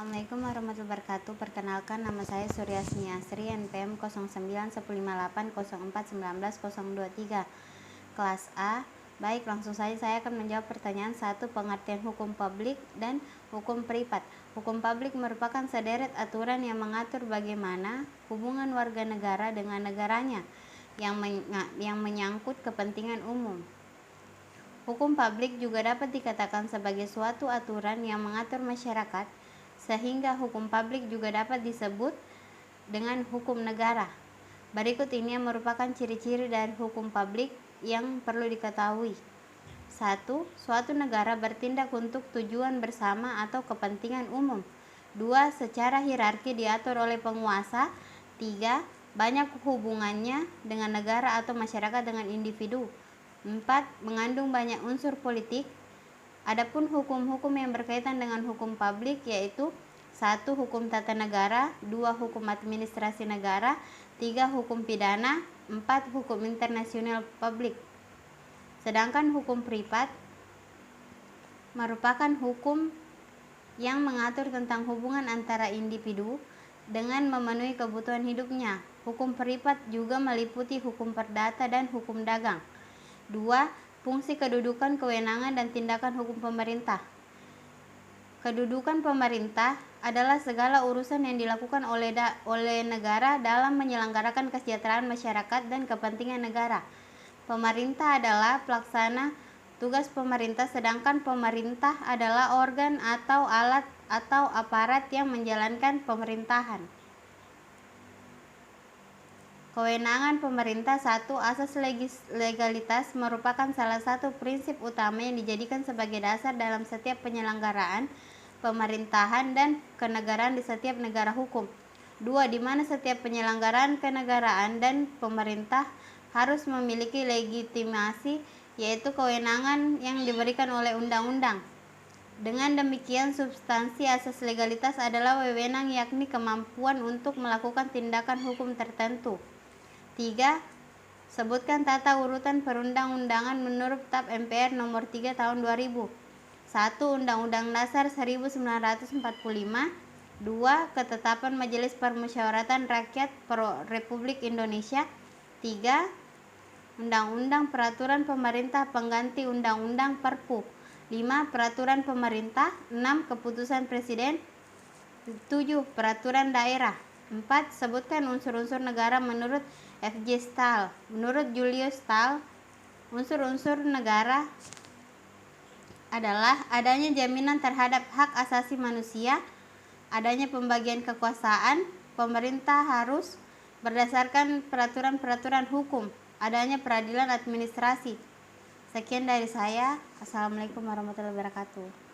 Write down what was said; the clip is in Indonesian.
Assalamualaikum warahmatullahi wabarakatuh. Perkenalkan, nama saya Suryasni Asri, NPM 091584191023, kelas A. Baik, langsung saja saya akan menjawab pertanyaan 1. Pengertian hukum publik dan hukum privat. Hukum publik merupakan sederet aturan yang mengatur bagaimana hubungan warga negara dengan negaranya yang menyangkut kepentingan umum. Hukum publik juga dapat dikatakan sebagai suatu aturan yang mengatur masyarakat, sehingga hukum publik juga dapat disebut dengan hukum negara. Berikut ini yang merupakan ciri-ciri dari hukum publik yang perlu diketahui. 1. Suatu negara bertindak untuk tujuan bersama atau kepentingan umum. 2. Secara hierarki diatur oleh penguasa. 3. Banyak hubungannya dengan negara atau masyarakat dengan individu. 4. Mengandung banyak unsur politik. Adapun hukum-hukum yang berkaitan dengan hukum publik yaitu 1. Hukum tata negara, 2. Hukum administrasi negara, 3. Hukum pidana, 4. Hukum internasional publik. Sedangkan hukum privat merupakan hukum yang mengatur tentang hubungan antara individu dengan memenuhi kebutuhan hidupnya. Hukum privat juga meliputi hukum perdata dan hukum dagang. 2. Fungsi, kedudukan, kewenangan, dan tindakan hukum pemerintah. Kedudukan pemerintah adalah segala urusan yang dilakukan oleh negara dalam menyelenggarakan kesejahteraan masyarakat dan kepentingan negara. Pemerintah adalah pelaksana tugas pemerintah, sedangkan pemerintah adalah organ atau alat atau aparat yang menjalankan pemerintahan. Kewenangan pemerintah. 1. Asas legalitas merupakan salah satu prinsip utama yang dijadikan sebagai dasar dalam setiap penyelenggaraan pemerintahan dan kenegaraan di setiap negara hukum. 2. Di mana setiap penyelenggaraan kenegaraan dan pemerintah harus memiliki legitimasi, yaitu kewenangan yang diberikan oleh undang-undang. Dengan demikian, substansi asas legalitas adalah wewenang, yakni kemampuan untuk melakukan tindakan hukum tertentu. 3. Sebutkan tata urutan perundang-undangan menurut TAP MPR nomor 3 tahun 2000. 1. Undang-Undang Dasar 1945. 2. Ketetapan Majelis Permusyawaratan Rakyat Republik Indonesia. 3. Undang-Undang Peraturan Pemerintah pengganti Undang-Undang Perpu. 5. Peraturan Pemerintah. 6. Keputusan Presiden. 7. Peraturan Daerah. 4. Sebutkan unsur-unsur negara menurut F.J. Stahl. Menurut Julius Stahl, unsur-unsur negara adalah adanya jaminan terhadap hak asasi manusia, adanya pembagian kekuasaan, pemerintah harus berdasarkan peraturan-peraturan hukum, adanya peradilan administrasi. Sekian dari saya. Assalamualaikum warahmatullahi wabarakatuh.